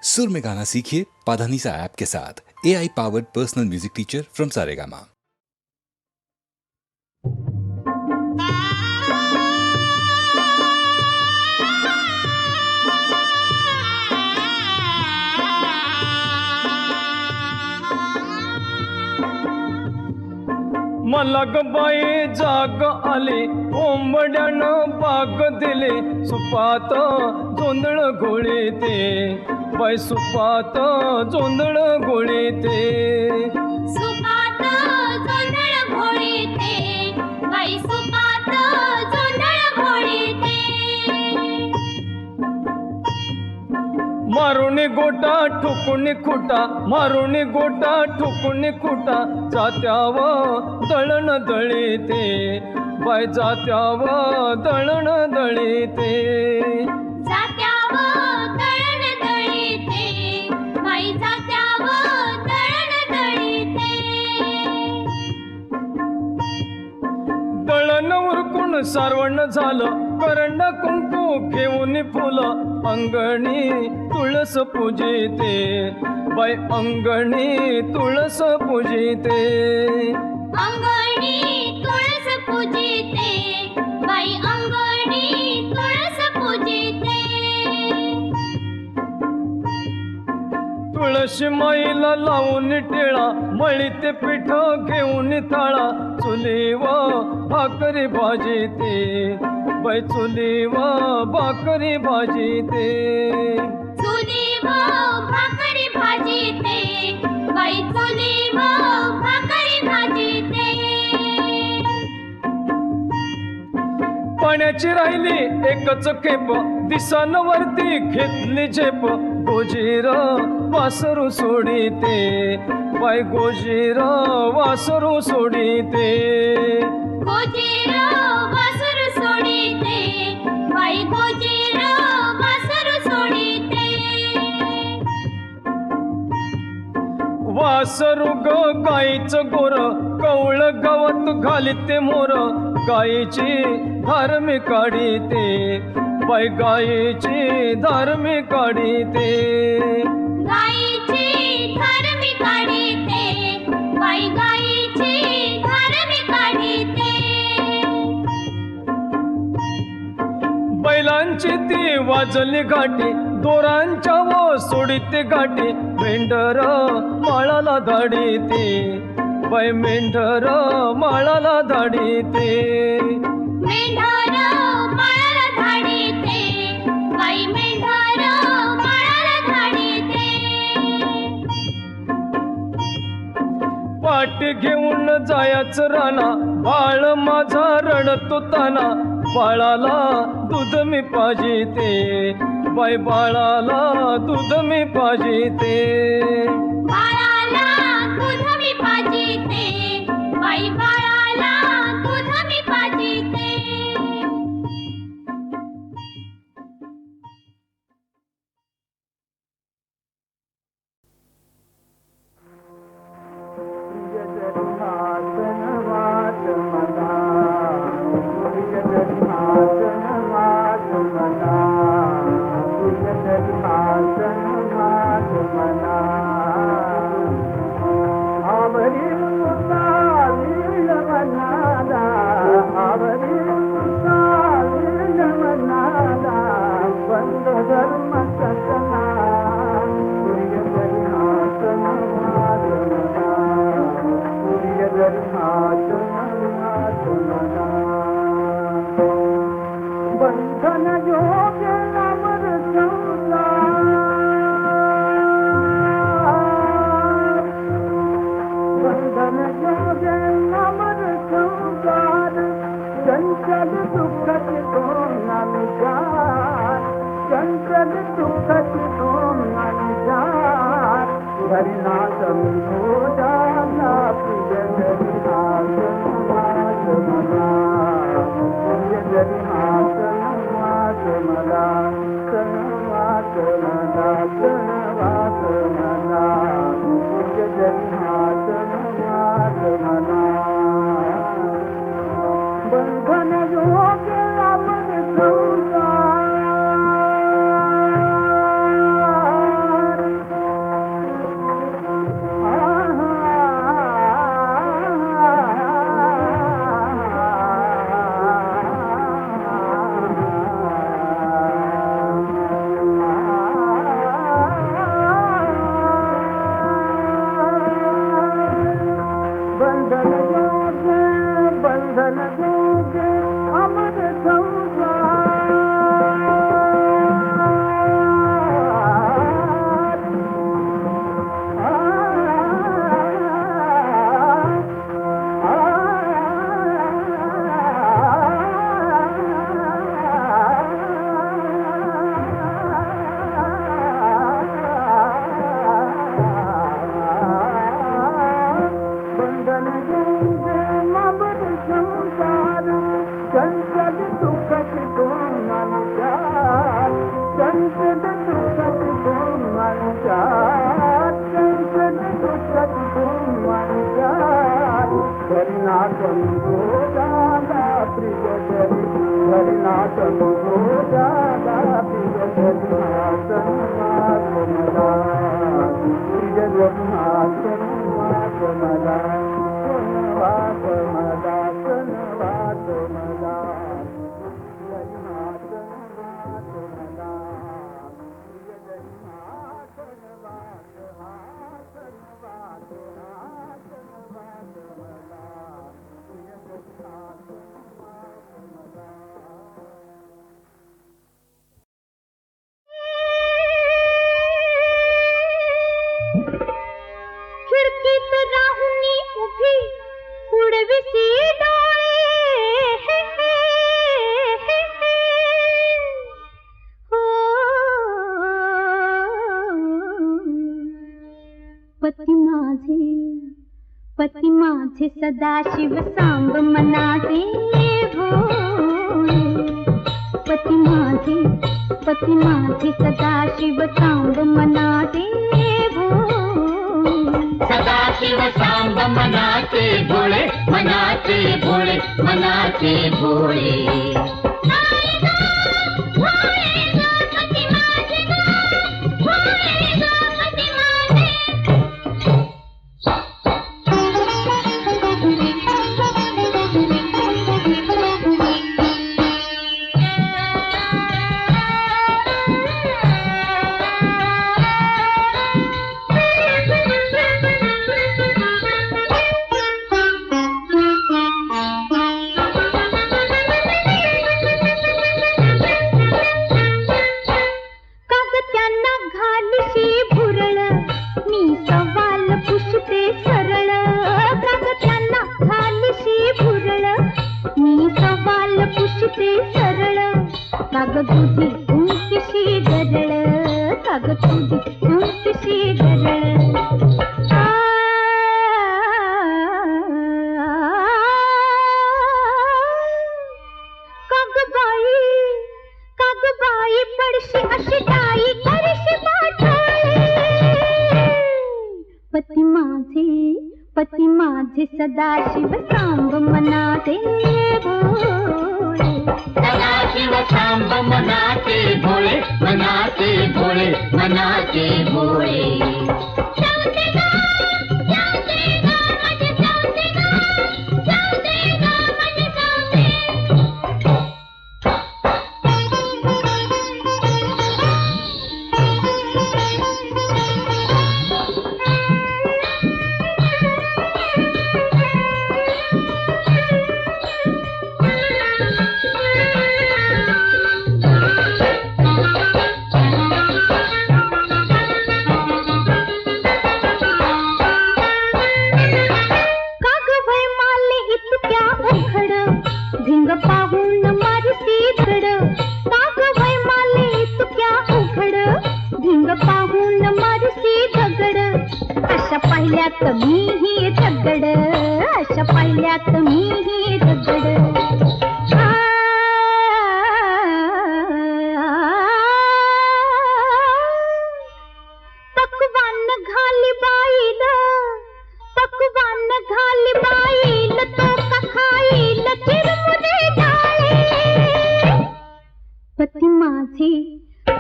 सुर में गाना सीखिए पाधानीसा ऐप के साथ। AI powered personal music teacher from Saregama. मलग बाई जाग आली, कोंबड्यानं बाग दिली, सुपात जोंधळ घोळीते, बाई सुपात जोंधळ घोळीते. सुपात जोंधळ घोळीते, बाई सुपात जोंधळ घोळीते. मारुणी गोटा ठुकुनी खुटा, मारुणी गोटा ठुकुनी खुटा, जात्याव दळण दळीते, बाई जात्याव दळण दळीते. जात्यावर दळण दळीते, बाई जात्यावर दळण दळीते. दळण उरकून सारवण झालं, करंड कुंकू घेऊन फुलं, अंगणी तुळस पूजिते, बाई अंगणी तुळस पूजिते. अंगणी तुळस पूजिते, बाई अंगणी तुळस पूजिते. तुळशी माईला लावून टिळा, मळीते पीठ घेऊन थाळा, चुलीव भाकरी भाजीते, बाई चुलीव भाकरी भाजीते. चुलीवर भाकरी भाजीते, बाई चुलीवर भाकरी भाजीते. पाण्याची राहिली एकच खेप, दिसन वरती घेतली झेप, गोजीर वासरू सोडीते, बाई गोजीर वासरू सोडीते. गोजीर वासरू सोडीते, बाई गोजीर वासरू सोडीते. वासरू ग गाईचं गोर, कवळ गावात घालीते मोर, गाईची धार मी काढीते, बाई गाईची धार मी काढीते. गाईची धार मी काढीते, बाई गाईची धार मी काढीते. बैलांची ती वाजली घाटी, दोरांच्या व सोडीते गाठी, मेंढर माळाला धाडीते, बाई मेंढर माळाला धाडीते. मेंढर माळाला धाडीते, बाई मेंढर माळाला धाडीते. पाठी घेऊन जायचं राणा, बाळ माझा रडतो ताना, बाळाला दूध मी पाजिते, बाई बाळाला दूध मी पाजिते. बाळाला दूध मी पाजिते, बाई बाळाला दूध मी पाजिते. बंधन योगे अमर संसार, बंधन योगे अमर संसार, चंचल दुखत दोन जात, चंचल दुखत दोन जात, हरिनाथ हो जाना प्रिय हरिनाथ मला, प्रिय हरिनाथ मला, सनवात मला, सनवात मला, प्रिय हरिनाथ मला. बंधन योगे अमर संसार, नाचन गो जागा प्रियदरी घरी नाचन गो जागा प्रियदरी नाचन मला प्रियदरी नाचन मला वाट मला वाट मला खिडकीत राहुनी उभी उडविसी डोळे हो पती माझे सदाशिव सांब मनाचे भोळे पती माझे सदाशिव सांब मनाचे भोळे सदाशिव सांब मनाचे भोळे मनाचे भोळे मनाचे भोळे पती माझे सदाशिव सांब मनाचे भोळे सदाशिव सांब मनाचे भोळे मनाचे भोळे मनाचे भोळे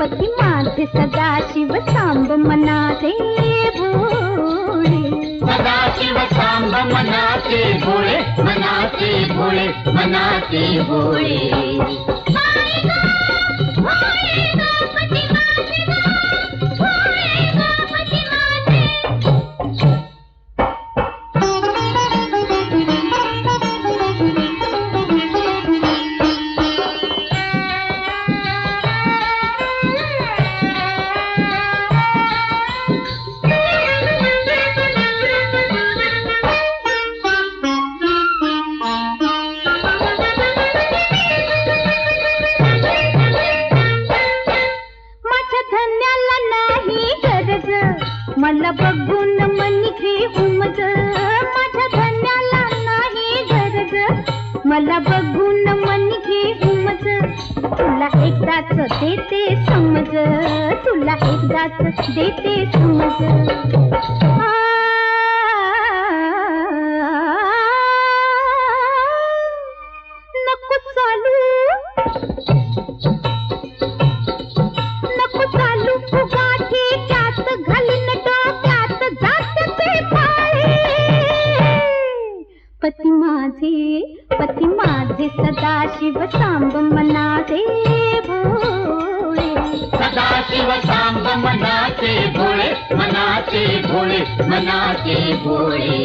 पती माझे सदाशिव सांब मनाचे भोळे सदाशिव सांब मनाचे भोळे मनाचे भोळे मनाचे भोळे मला बघून मनी उमज माझ्या धन्याला नाही गरज मला बघून मनी उमज तुला एकदाच देते समज तुला एकदाच देते समज दासी पती माझे सदाशिव सांब मनाचे भोळे सदाशिव सांब मनाचे भोळे मनाचे भोळे मनाचे भोळे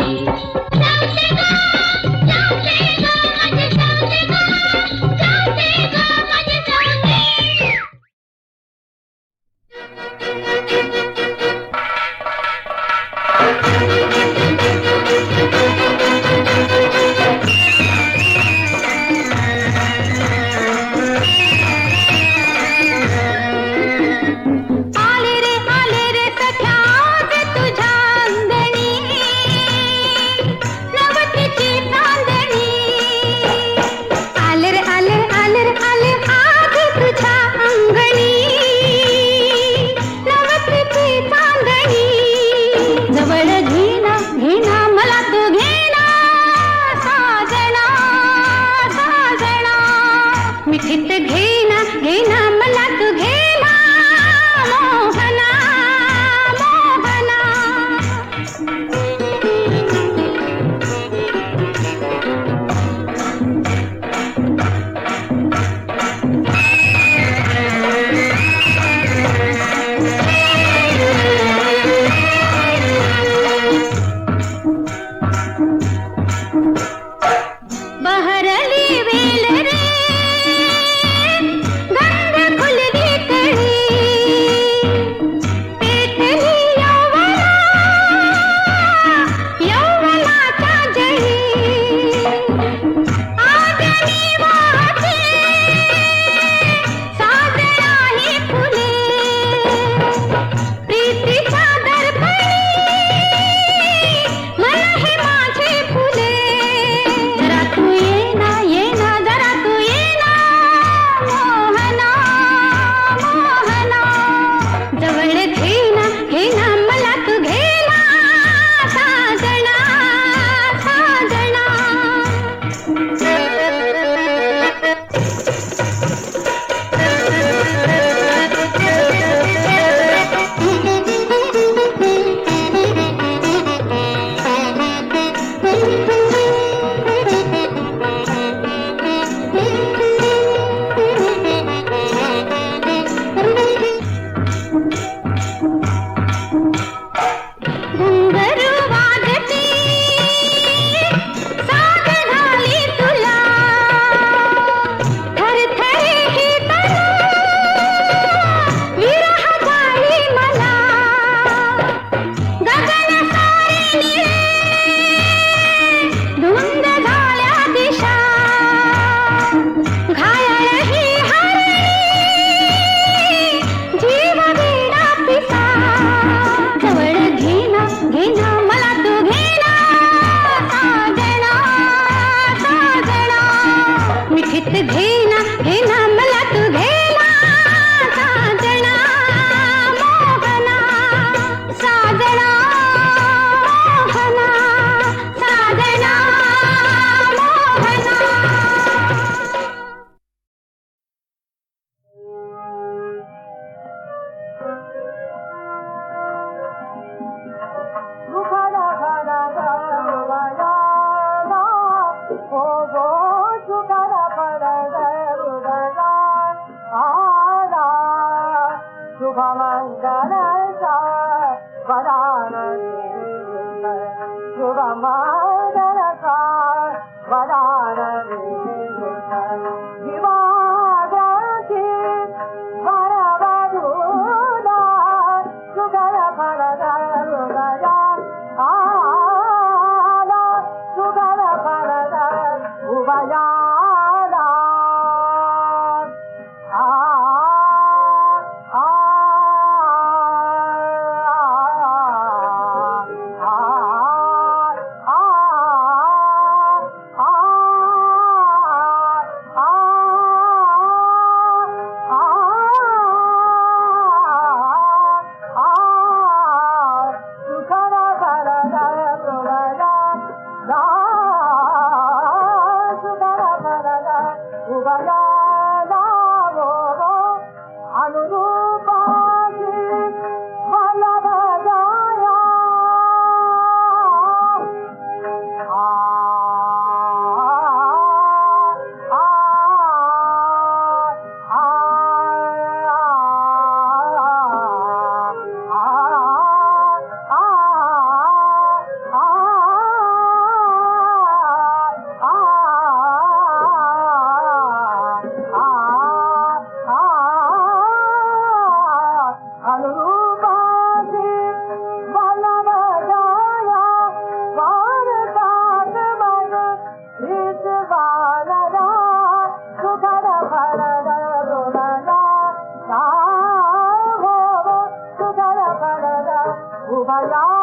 उभयाला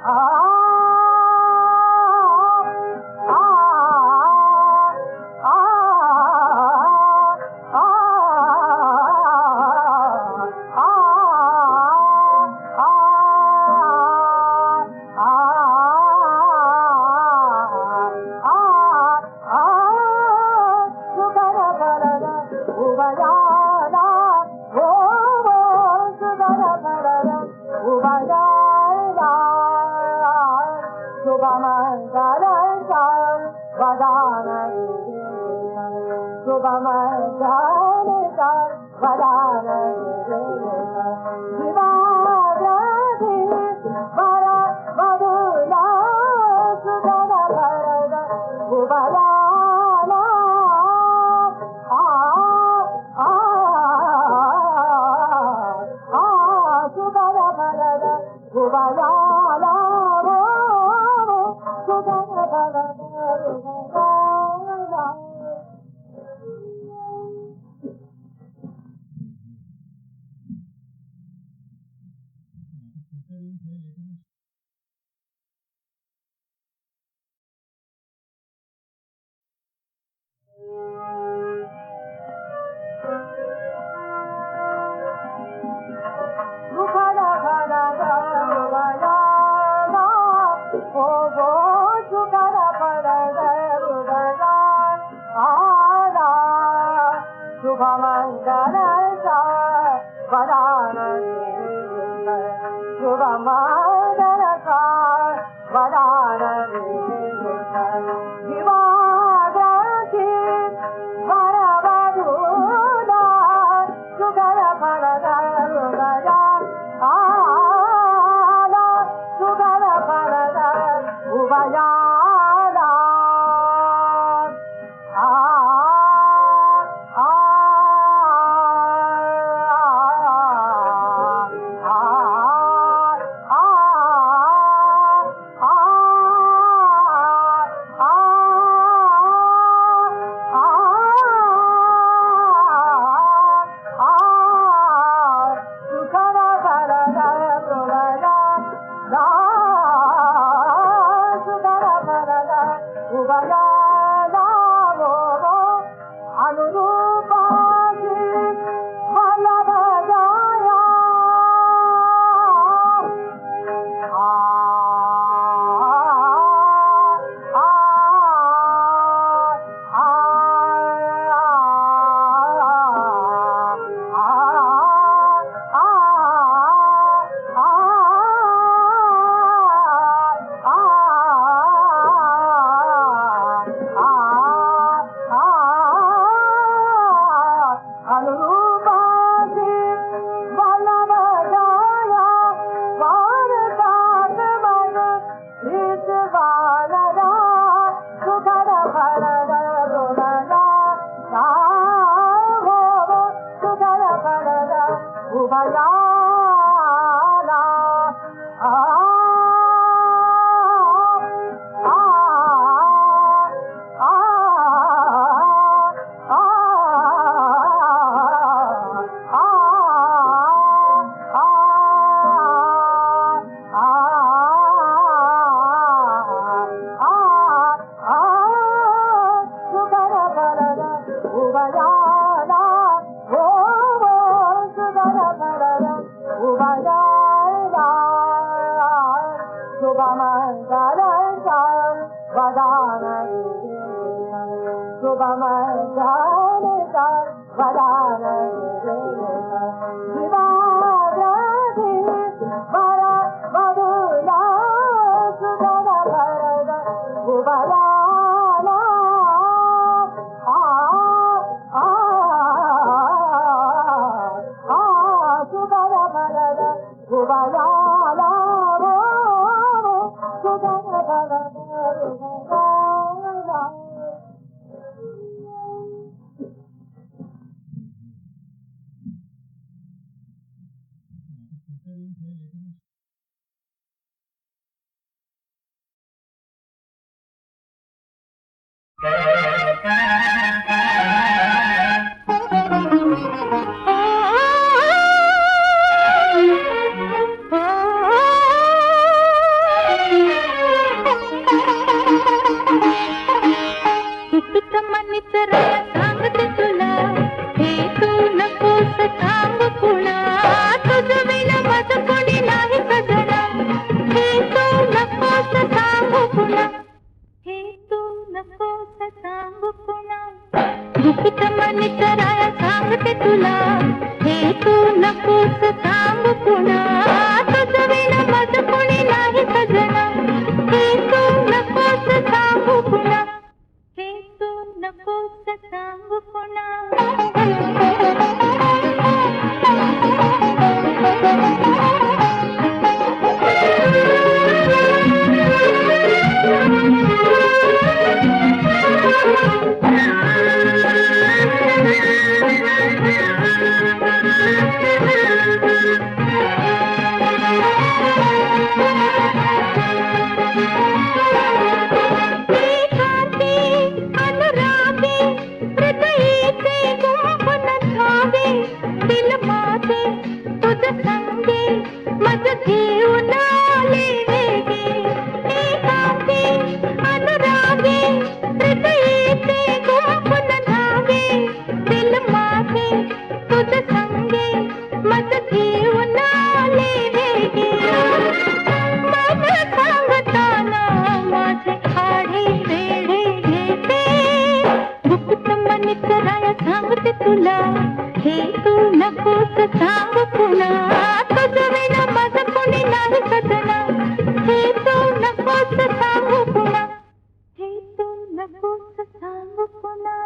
आ आ आ तुझ संगे मज घेऊन आले वेगे एकांती अनुरागे हृदयेचे गुंफून धावे दिल माझे तुझ संगे मज घेऊन आले वेगे मन सांगताना माझे आढे वेढे घेते गुप्त मनीच राया सांगते तुला हे तू नकोस सांग पुन्हा तुझं विना माझं कोणी नाही सजना हे तू नकोस सांगू पुन्हा हे तू नकोस सांगू तुला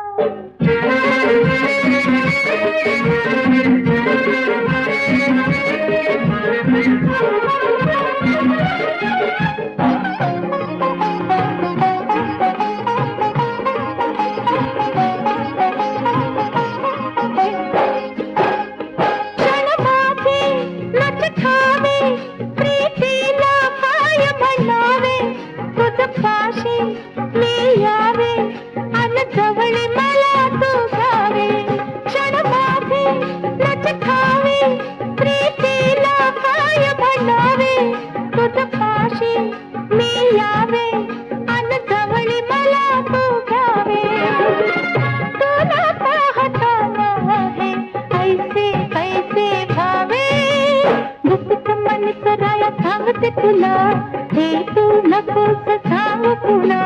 हे तू नकोस सांगू पुन्हा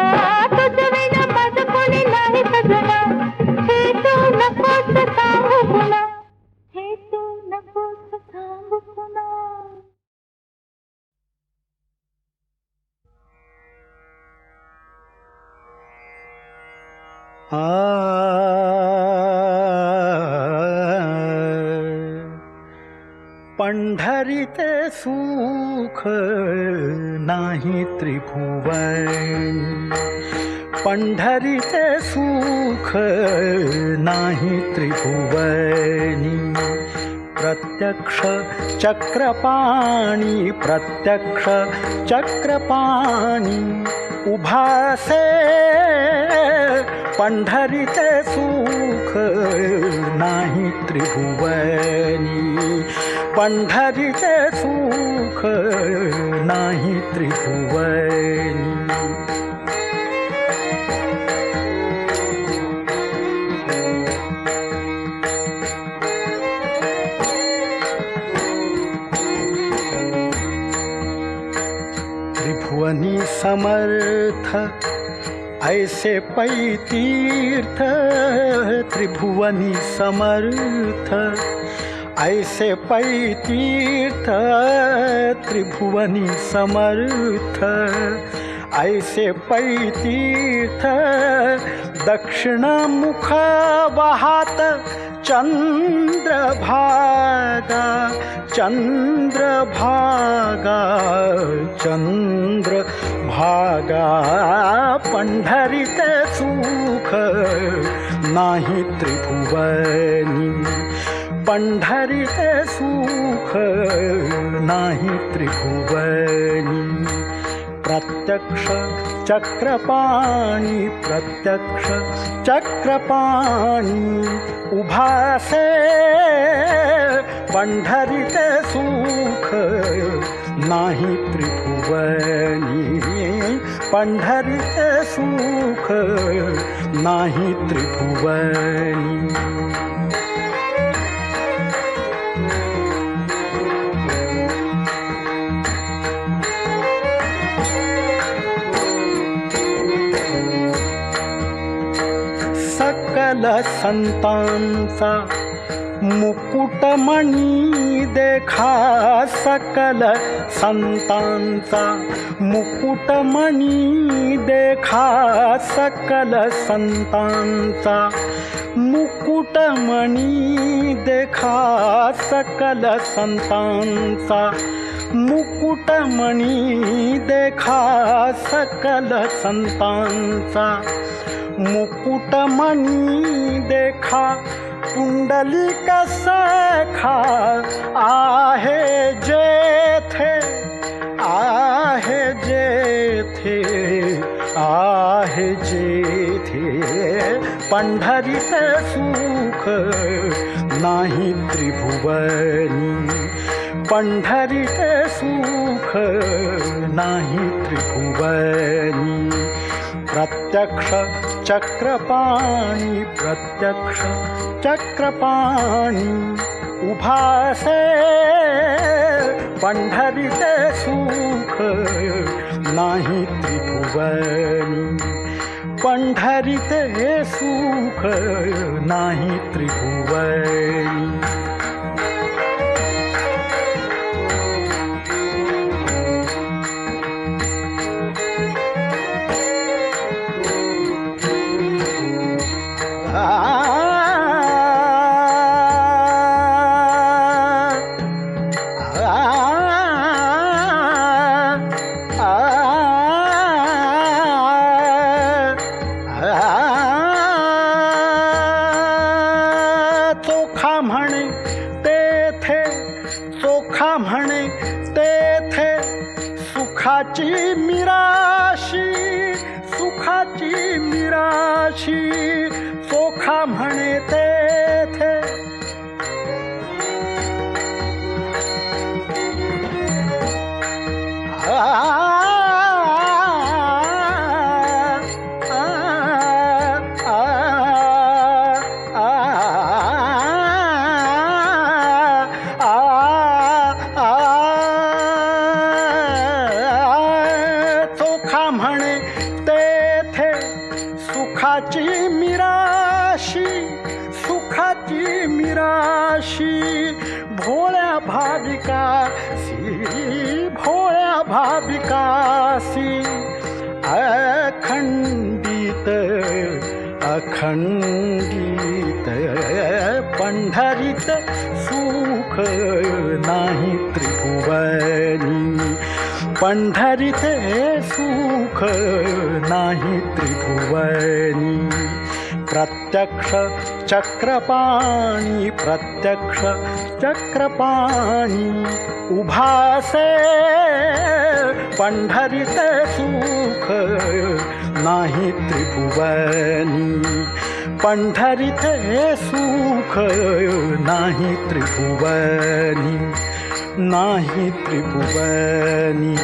तुझं विना माझं कोणी नाही सजना हे तू नकोस सांगू पुन्हा हे तू नकोस सांगू पुन्हा पंढरीते सुख नाही त्रिभुवनी पंढरीते सुख नाही त्रिभुवनी प्रत्यक्ष चक्रपाणी प्रत्यक्ष चक्रपाणी उभासे पंढरीते सुख नाही त्रिभुवनी पंढरीचे सुख नाही त्रिभुवनी त्रिभुवनी समर्थ ऐसे पै तीर्थ त्रिभुवनी समर्थ ऐसे पै तीर्थ त्रिभुवनी समर्थ ऐसे पै तीर्थ दक्षिण मुख वाहात चंद्रभागा चंद्रभागा चंद्रभागा पंढरीते सुख नाही त्रिभुवनी पंढरीते सुख नाही त्रिभुवनी प्रत्यक्ष चक्रपाणी प्रत्यक्ष चक्रपाणी उभासे पंढरीते सुख नाही त्रिभुवनी पंढरीते सुख नाही त्रिभुवनी सकल संतांचा मुकुटमणी देखा सकल संतांचा मुकुटमणी देखा सकल संतांचा मुकुटमणी देखा सकल संतांचा मुकुटमणी देखा सकल संतांचा मुकुटमणी देखा पुंडलिक सखा आहे जेथे आहे जेथे आहे जेथे पंढरीते सुख नाही त्रिभुवनी पंढरीचे सुख नाही त्रिभुवनी प्रत्यक्ष चक्रपाणी प्रत्यक्ष चक्रपाणी उभासे पंढरीचे सुख नाही त्रिभुवनी पंढरीचे सुख नाही त्रिभुवनी चोखा म्हणे तेथे चोखा म्हणे तेथे सुखाची मिराशी सुखाची मिराशी चोखा म्हणे तेथे चोखा म्हणे तेथे सुखाची मिराशी सुखाची मिराशी भोळ्या भाविकासी भोळ्या भाविकासी अखंडित अखंडित पंढरीत सुख नाही त्रिभुवनी पंढरीत सुख नाही त्रिभुवनी प्रत्यक्ष चक्रपाणी प्रत्यक्ष चक्रपाणी उभासे पंढरीत सुख नाही त्रिभुवनी पंढरीत सुख नाही त्रिभुवनी नाही त्रिभुवनी